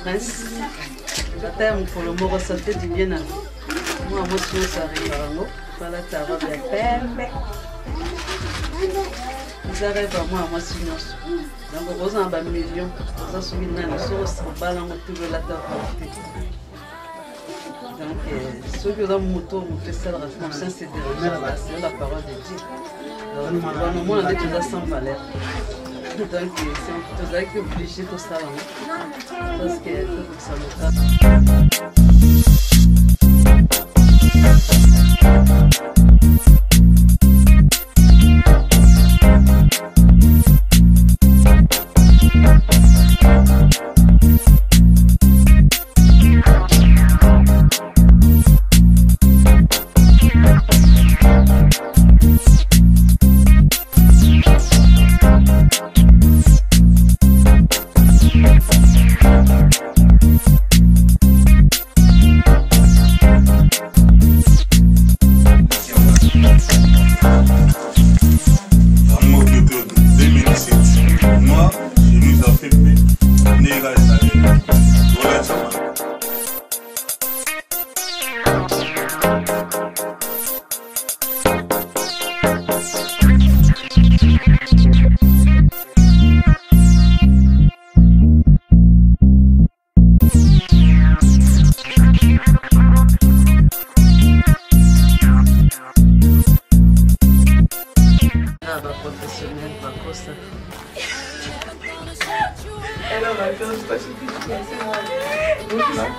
Prince, j'attends pour le mot ressorti du bien. Moi, moi, je suis arrivé à l'eau. Voilà, ça va bien faire. Vous arrivez à moi, moi, je suis donc, vous avez un million. Vous avez suivi une source, vous avez tout la table. Donc, ceux qui ont un moto, vous faites ça, la conscience, c'est de la parole de Dieu. Donc, moi, on a des choses sans valeur. Donc, c'est un peu qui est obligé de ça. Parce que tout ça me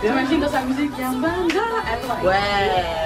T'imagines dans sa musique, il y a un banda. Ouais.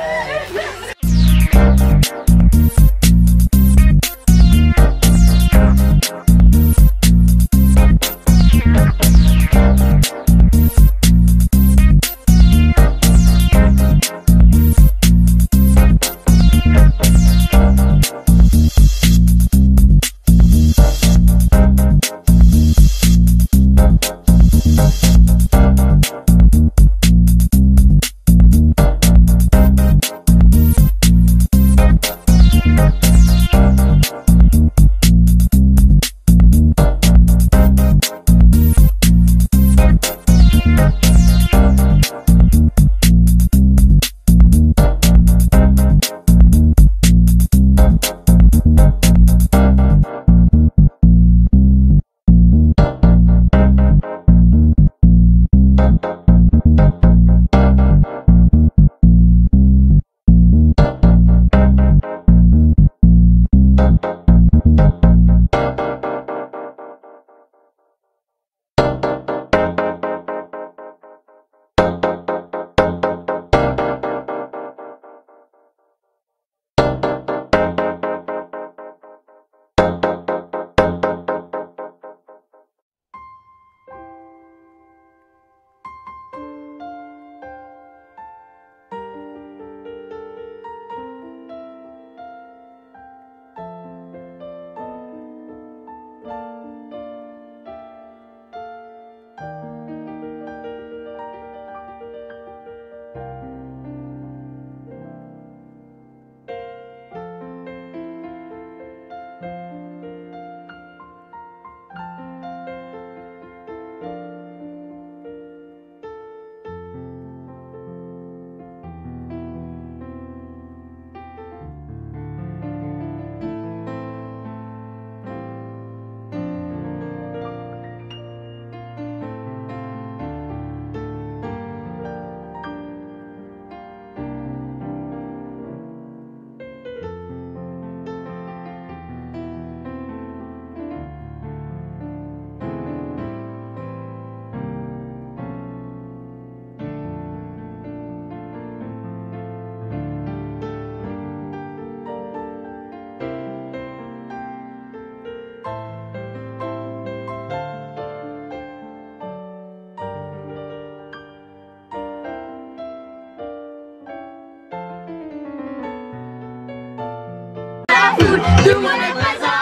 cool, tout le monde est présent.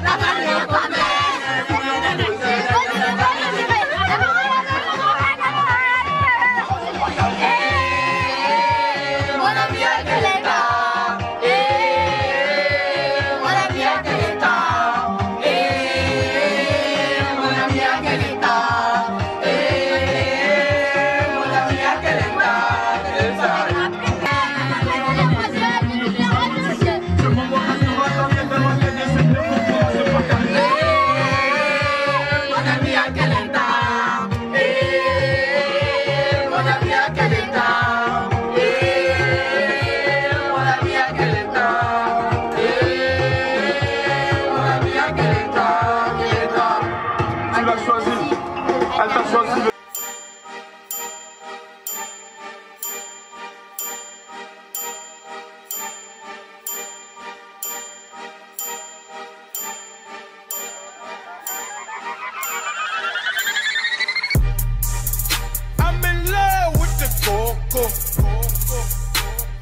La balle est pas belle.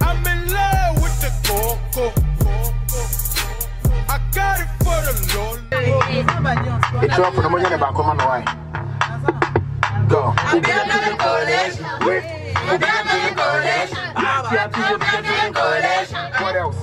I'm in love with the coco. I got it for the Lord. It's up for the money back on my Go. What else?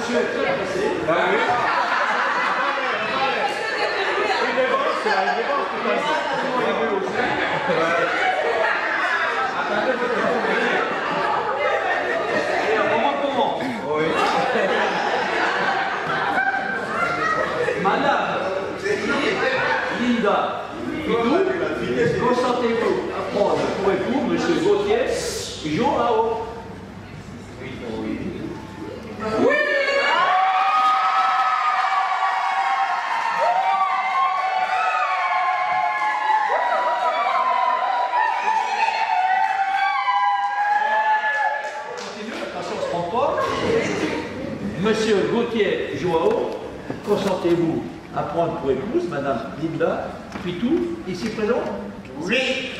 monsieur est très pressé. Madame Linda Pitou, consentez-vous à prendre pour époux monsieur Gauthier Joao? Oui. Monsieur Gauthier Joao, consentez-vous à prendre pour épouse Madame Linda Pitou, ici présente? Oui.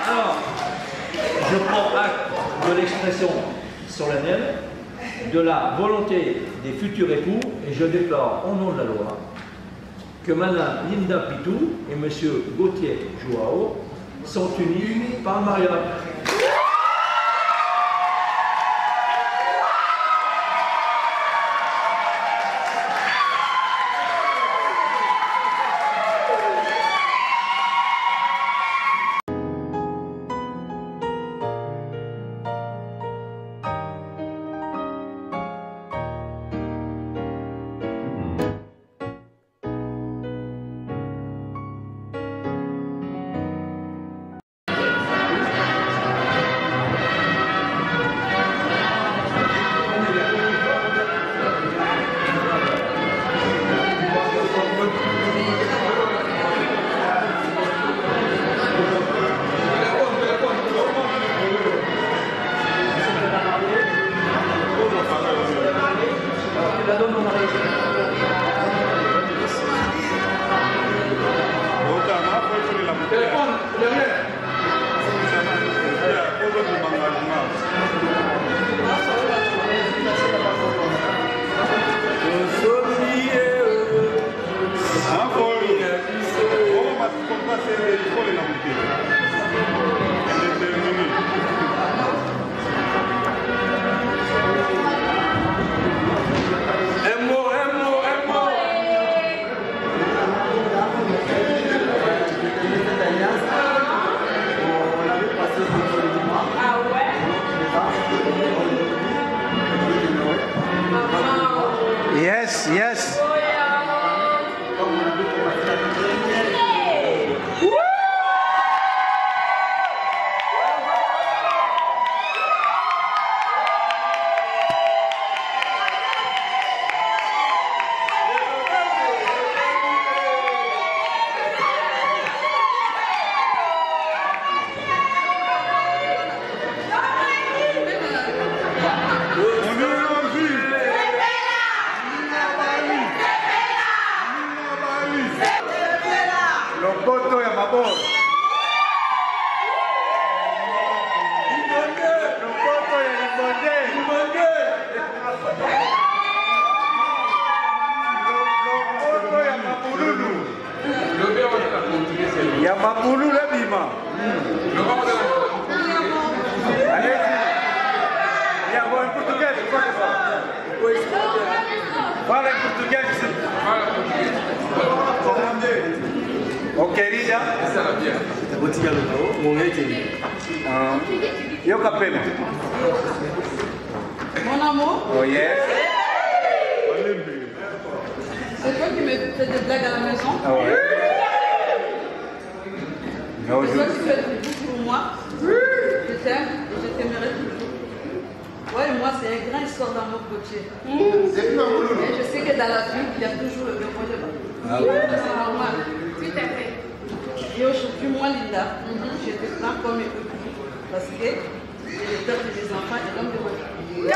Alors, je prends acte de l'expression solennelle de la volonté des futurs époux et je déclare au nom de la loi que Madame Linda Pitou et Monsieur Gauthier Joao sont unis par mariage. Yes, yes. Yamapulu le bima. Allez-y. Il y a un portugais, je crois que ça. Fala em português. Ok, Rija. Yo capena. Mon amour. Oh yes. C'est toi qui me fais des blagues à la maison. Ah ouais. Et toi, tu fais tout pour moi. Je t'aime et je t'aimerai toujours. Ouais, moi, c'est un grand histoire d'amour côtier. Et je sais que dans la vie, il y a toujours le projet. Ah ouais. C'est normal. Tout à fait. Et aujourd'hui, moi, Linda, je te prends comme épouse. Parce que j'ai le père des enfants et l'homme de ma vie.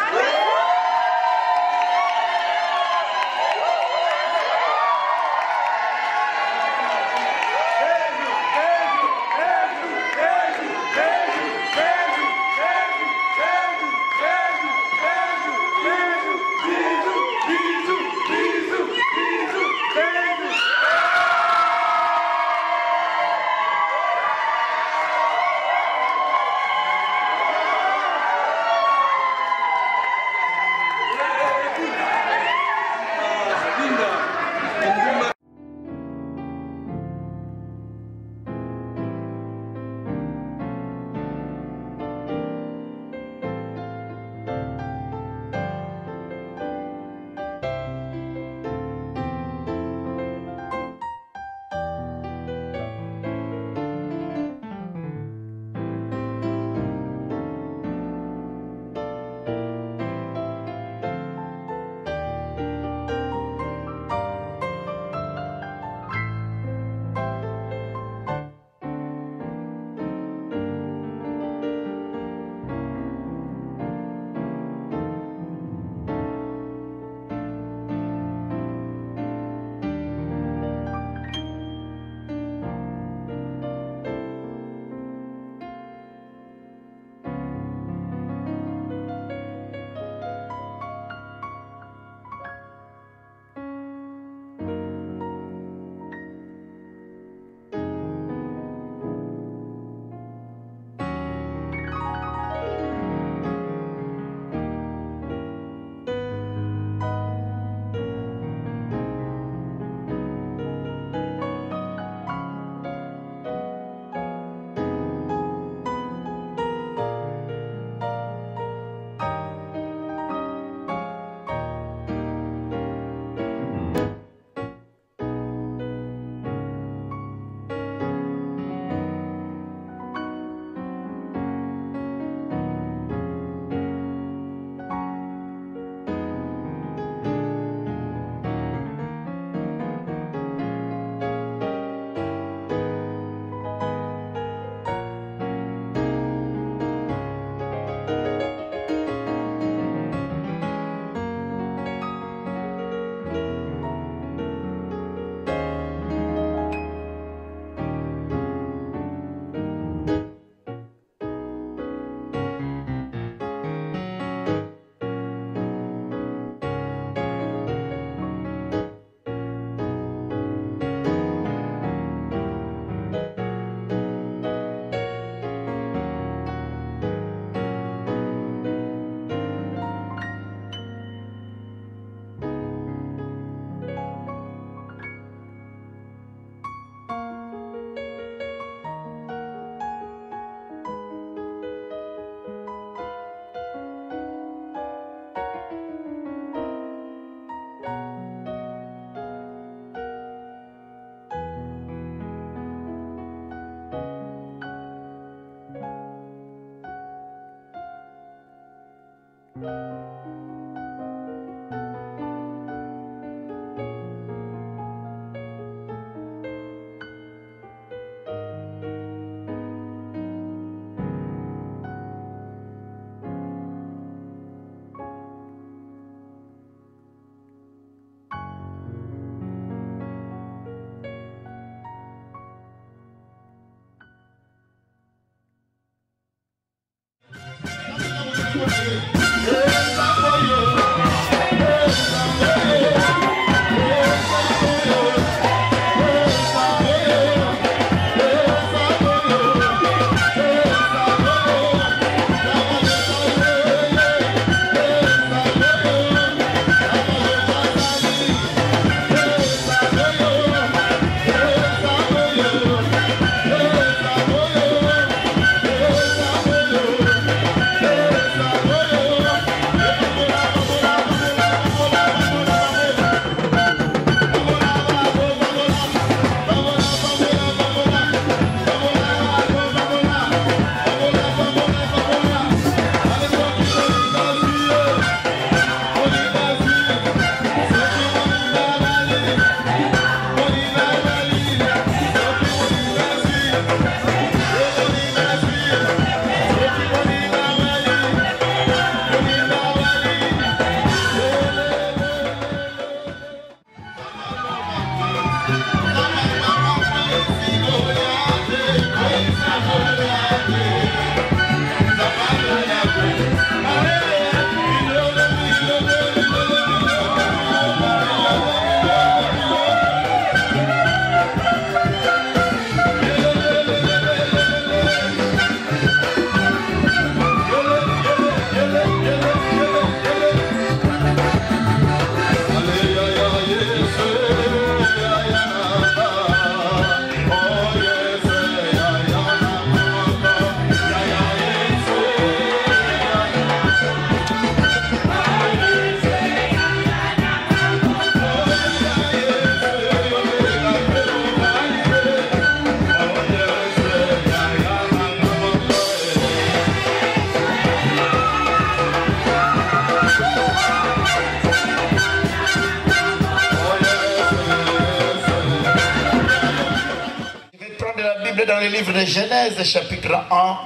Dans le livre de Genèse, chapitre 1,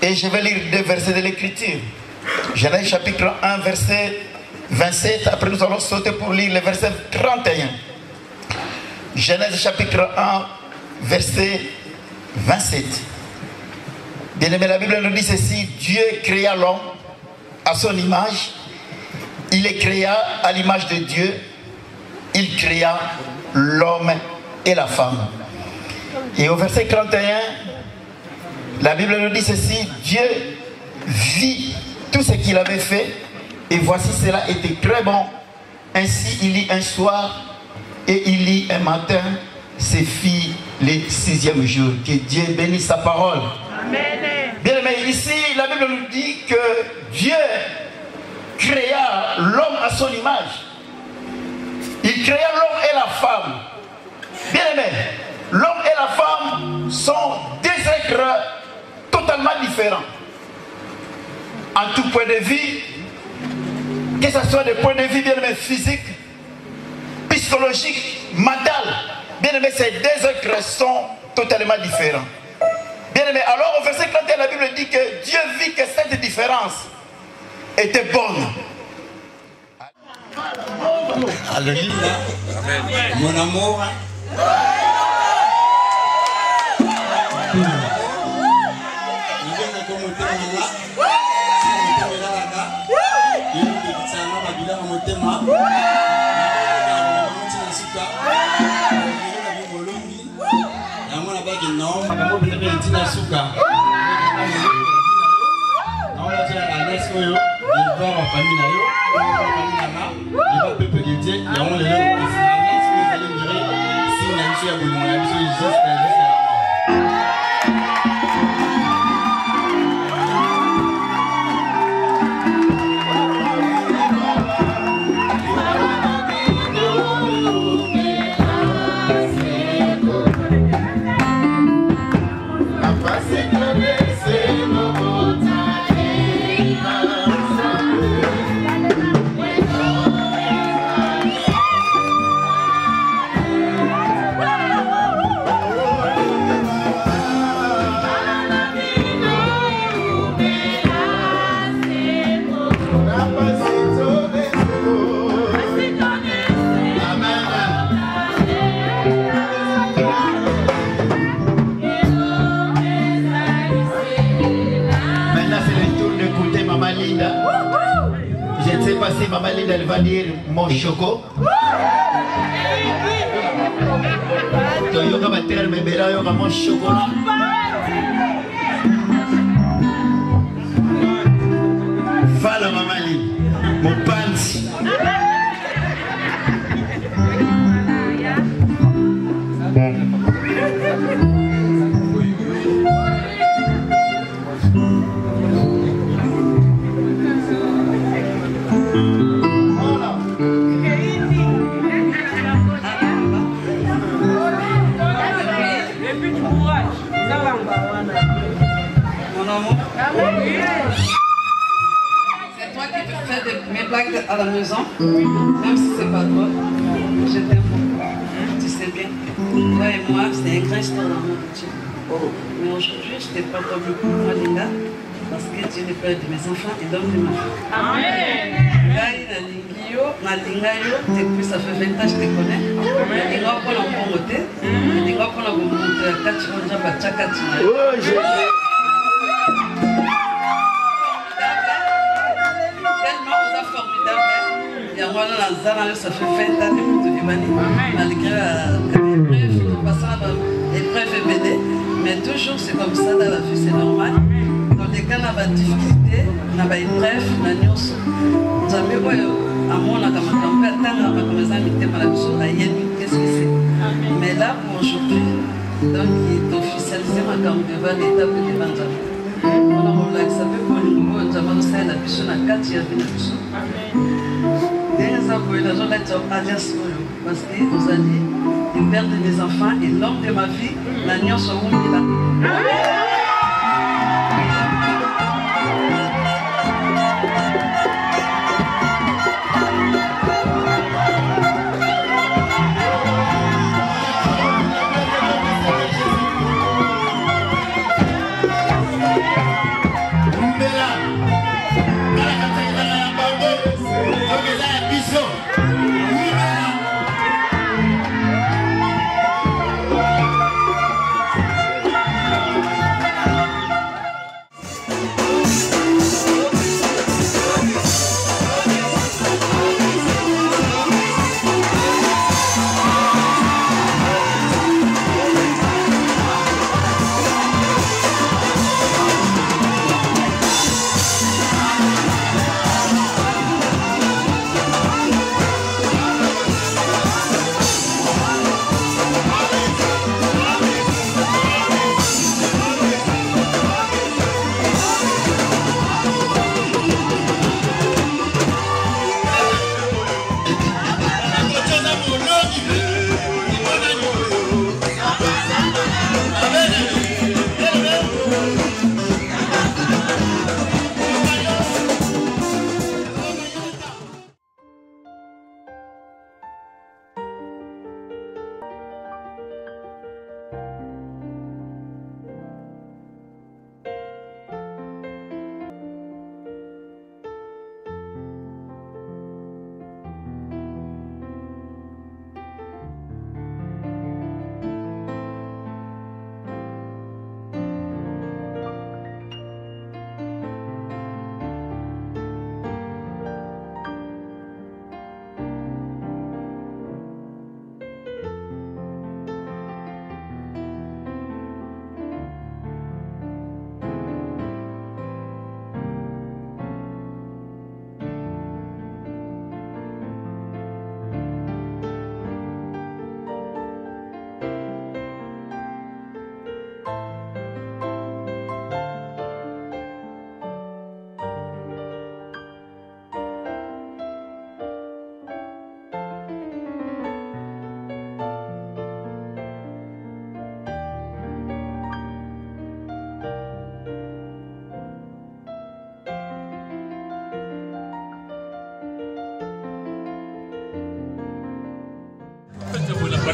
et je vais lire 2 versets de l'Écriture. Genèse, chapitre 1, verset 27. Après, nous allons sauter pour lire le verset 31. Genèse, chapitre 1, verset 27. Bien aimé, la Bible nous dit ceci: Dieu créa l'homme à son image. Il les créa à l'image de Dieu. Il créa l'homme et la femme. Et au verset 31, la Bible nous dit ceci: Dieu vit tout ce qu'il avait fait, et voici cela était très bon. Ainsi il lit un soir, et il lit un matin, se fit le 6e jour. Que Dieu bénisse sa parole. Amen. Bien aimé, ici la Bible nous dit que Dieu créa l'homme à son image. Il créa l'homme et la femme. Bien aimé, l'homme et la femme sont 2 êtres totalement différents. En tout point de vue, que ce soit des points de vue bien aimé physique, psychologique, mental, bien aimé, ces 2 êtres sont totalement différents. Bien aimé, alors au verset 31, la Bible dit que Dieu vit que cette différence était bonne. Alléluia. Mon amour. Papa, c'est fois-ci, Maman Lynn, elle va dire mon choco. Yoga va dire mon chocolat. Voilà, Maman Lynn, mon panty. C'est toi qui te fais mes blagues à la maison, même si c'est pas toi. Je t'aime beaucoup. Tu sais bien. Toi et moi, c'est un grand histoire d'amour. Mais aujourd'hui, je t'ai pas comme moi, Linda, parce que tu es le père de mes enfants et l'homme de ma vie. Amen. Depuis ça fait 20 ans que je te connais. Ça fait 20 ans que mais toujours c'est comme ça dans la vie, c'est normal. Dans les cas, on a des difficultés, on a des épreuves, on a des choses. Nous avons qu'est-ce que c'est. Mais là, pour aujourd'hui, donc il est officialisé ma campagne devant l'étape de l'évangile. On a dit que ça fait pour nous, nous avons aussi la mission à 4 years de mission. Parce que vous allez le père de mes enfants et l'homme de ma vie, l'agneau seront là.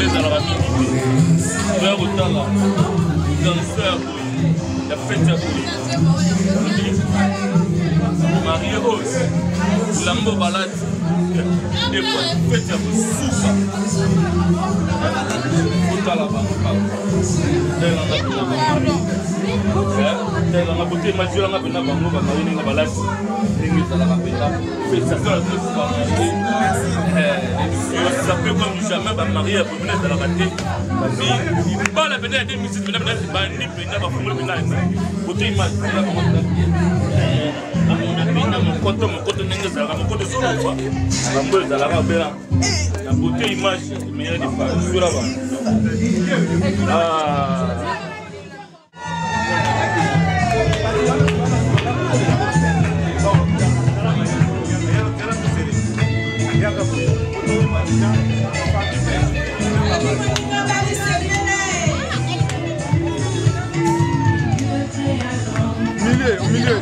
ezalaka mingi oya kotala danseur ya fete ya boye marie rose lambo balati ekwa fete ya kosuka kotala bango kaka elanga bilanga nga beauté image nga pena bango bamarini nga balasi ndenge ezalaka pena félicitation à tous ça peut comme jamais bamarie abomina ezalaka te bala pena ya 2006 pena bandi pena bafungoli pena beauté image amona pena mokoto ndenge ezalaka mokoto soloba bango ezalaka bela na beauté image meilleure des femmes sura ba Au milieu.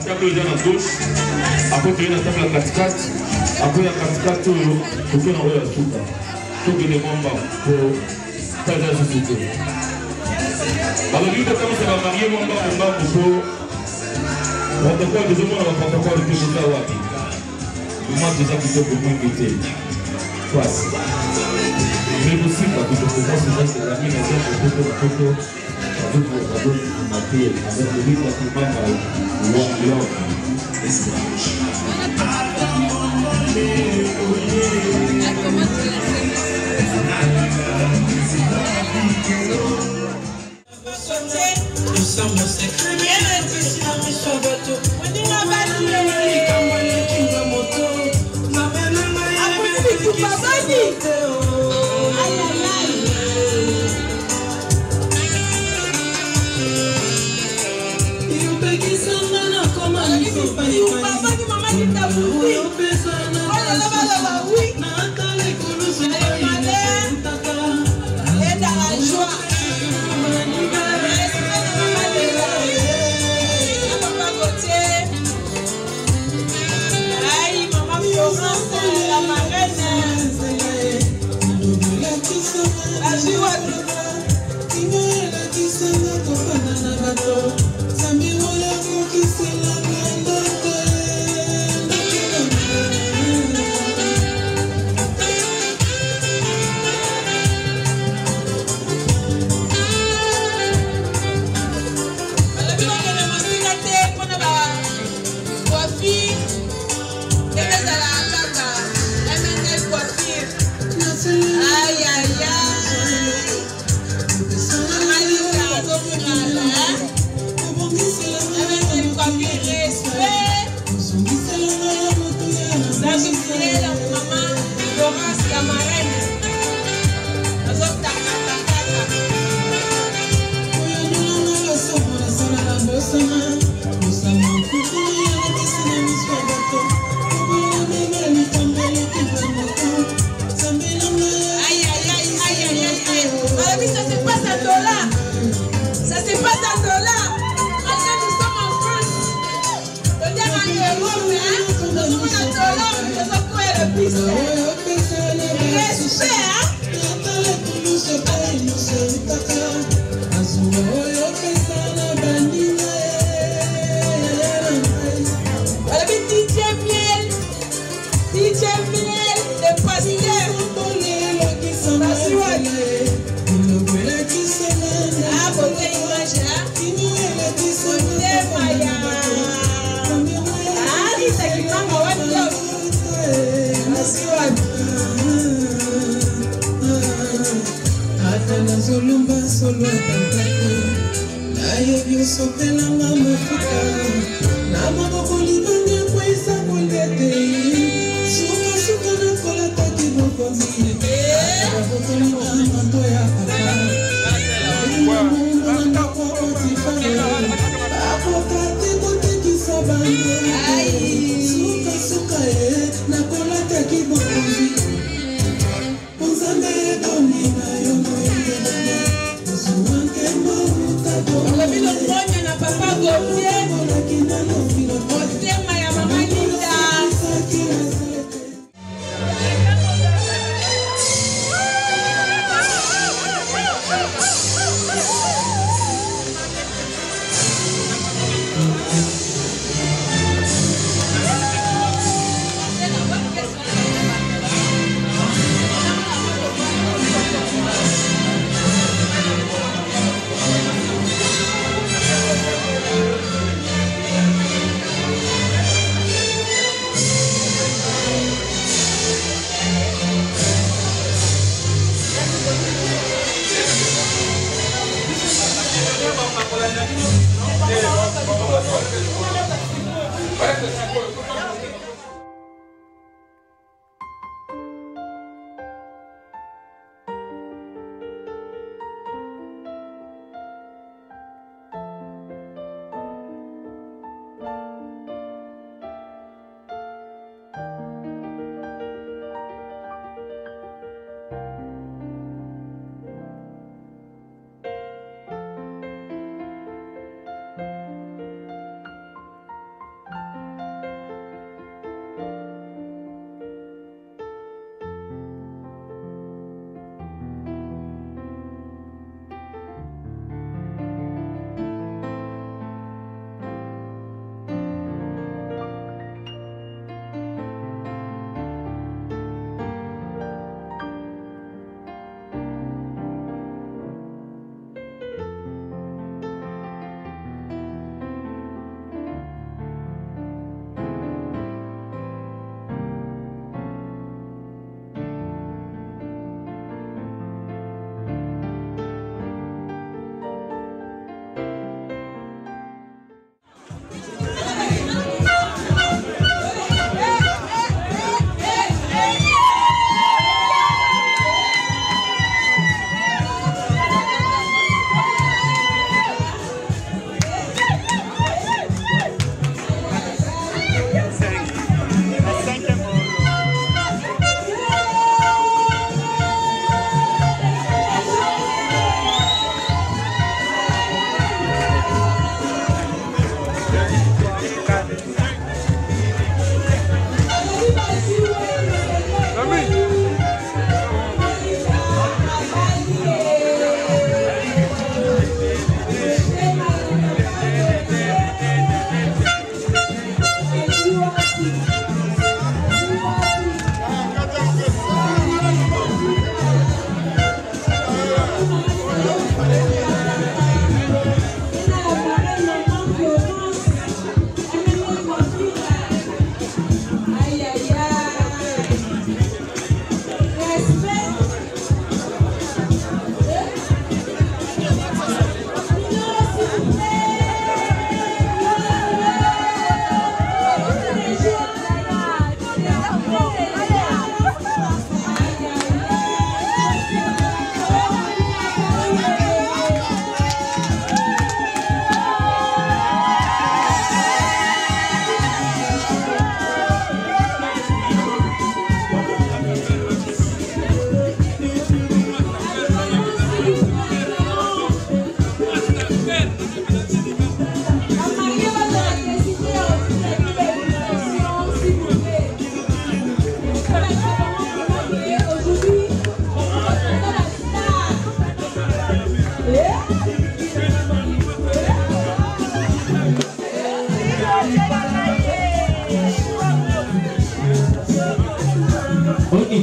Table dans la gauche, après tu viens à table à 4-4, après à 4-4, tu peux envoyer la soupe. Tu peux les membres pour faire la société. Alors, lui, quand ça va marier, mon bar, pour protocole, des hommes, on va protocole, puis vous avez wapi. Le monde des gens qui sont pour m'inviter. Face. Mais aussi, parce que pour moi, c'est la mine,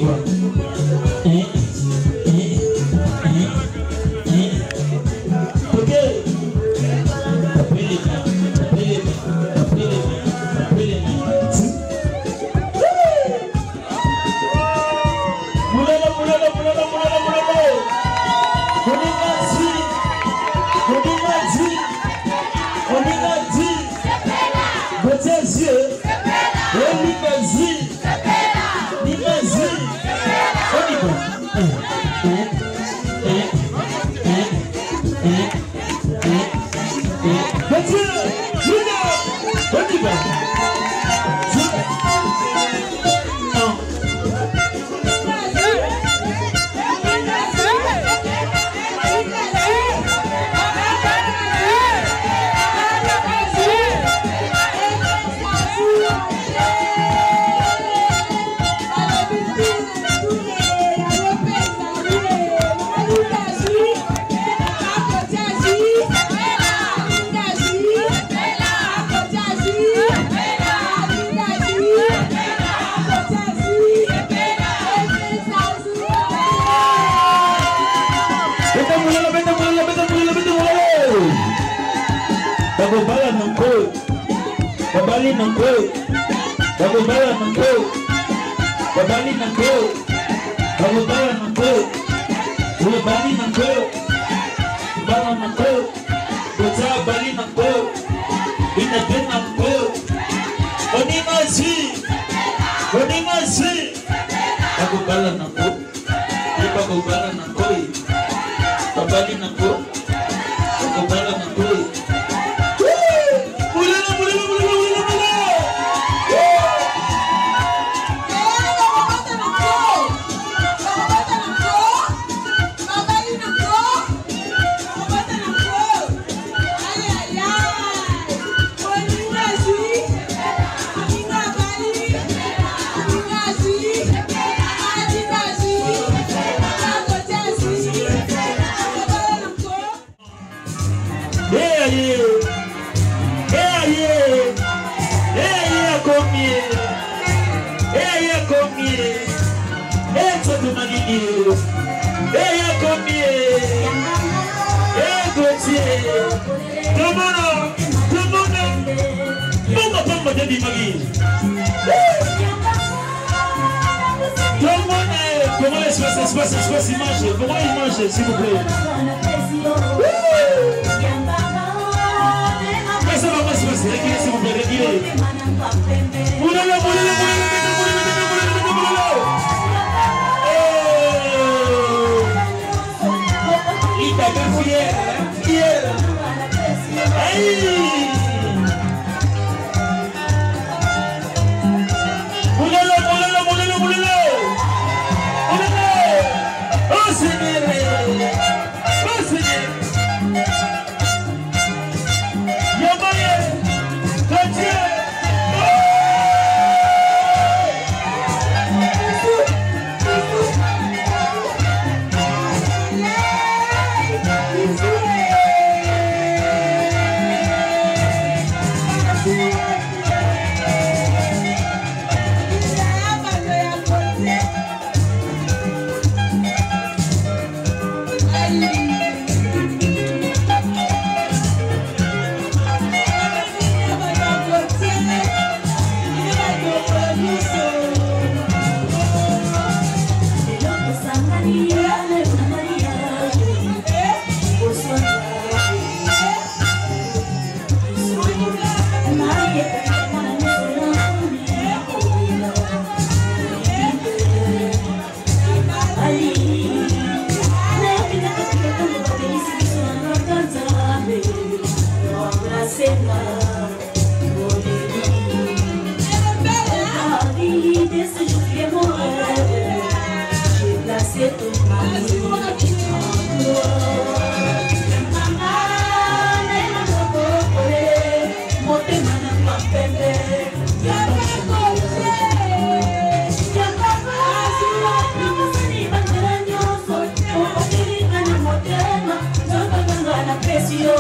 quoi? Ok. Comment il mange, s'il vous plaît? Ça va pas se passer, reculez s'il vous plaît, reculez. Moulala, moulala, il t'a bien fier, fier. Aïe. Moulala, moulala, moulala, moulala. Oh Seigneur, oh Seigneur. Yamaye, Dieu.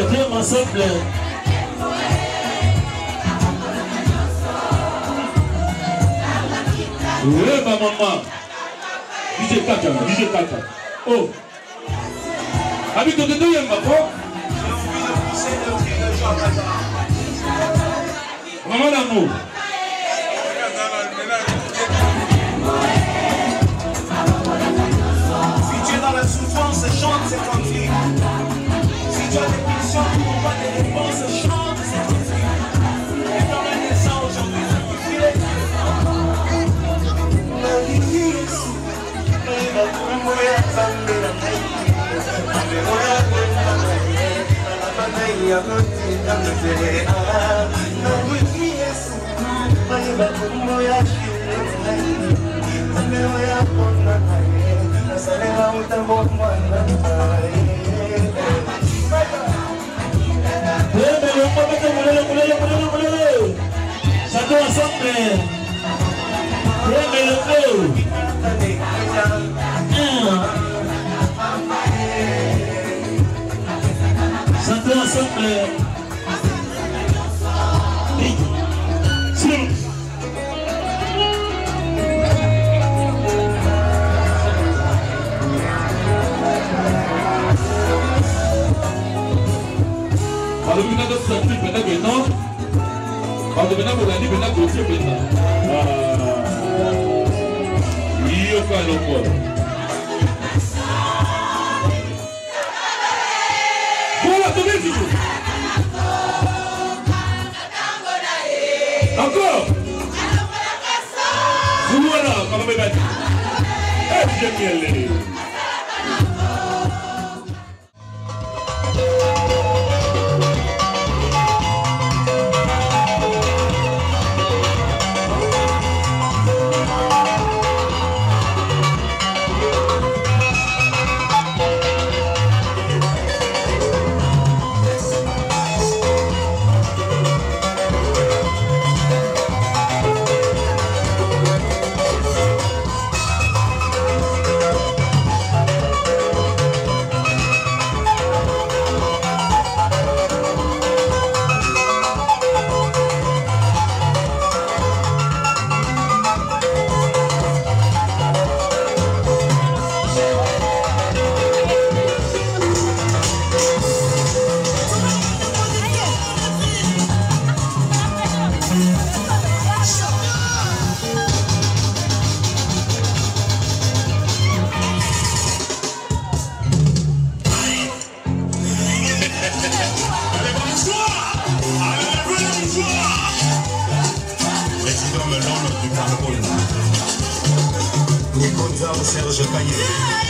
Viens ensemble. Oui, ma maman. DJ Kaka. Oh. Ami, tu te donnes ma foi. Maman d'amour. Si tu es dans la souffrance, chante ces cantiques. Si tu as des questions, tu n'as pas de réponses, chante ces cantiques. Et dans la naissance aujourd'hui, encore. Voilà, j'aime bien. Serge Payet.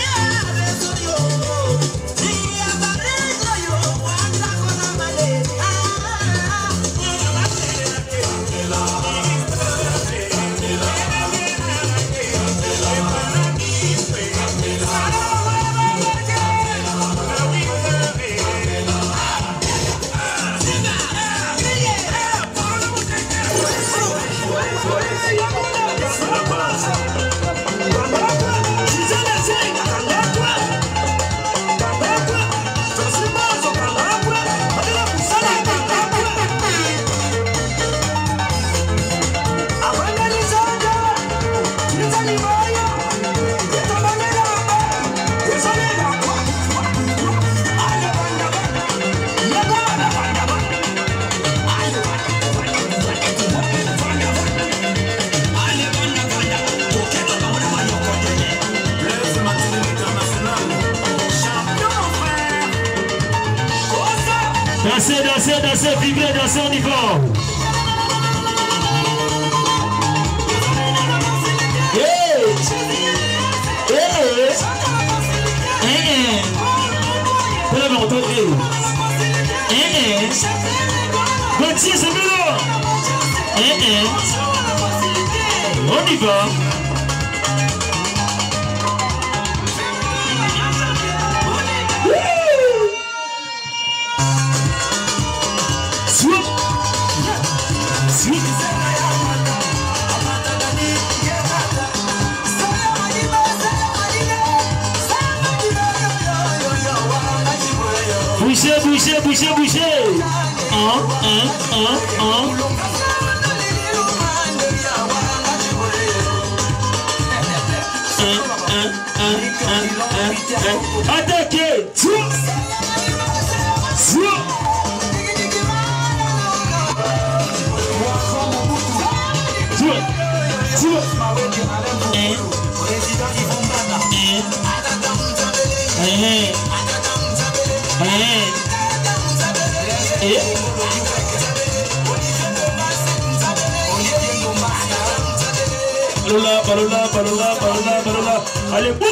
Dansez, vibrez, dansez, on y va. Fais-le m'entendre. Gauthier, c'est bien. On y va. Boucher. Attaquez. Parola. Allez, boum!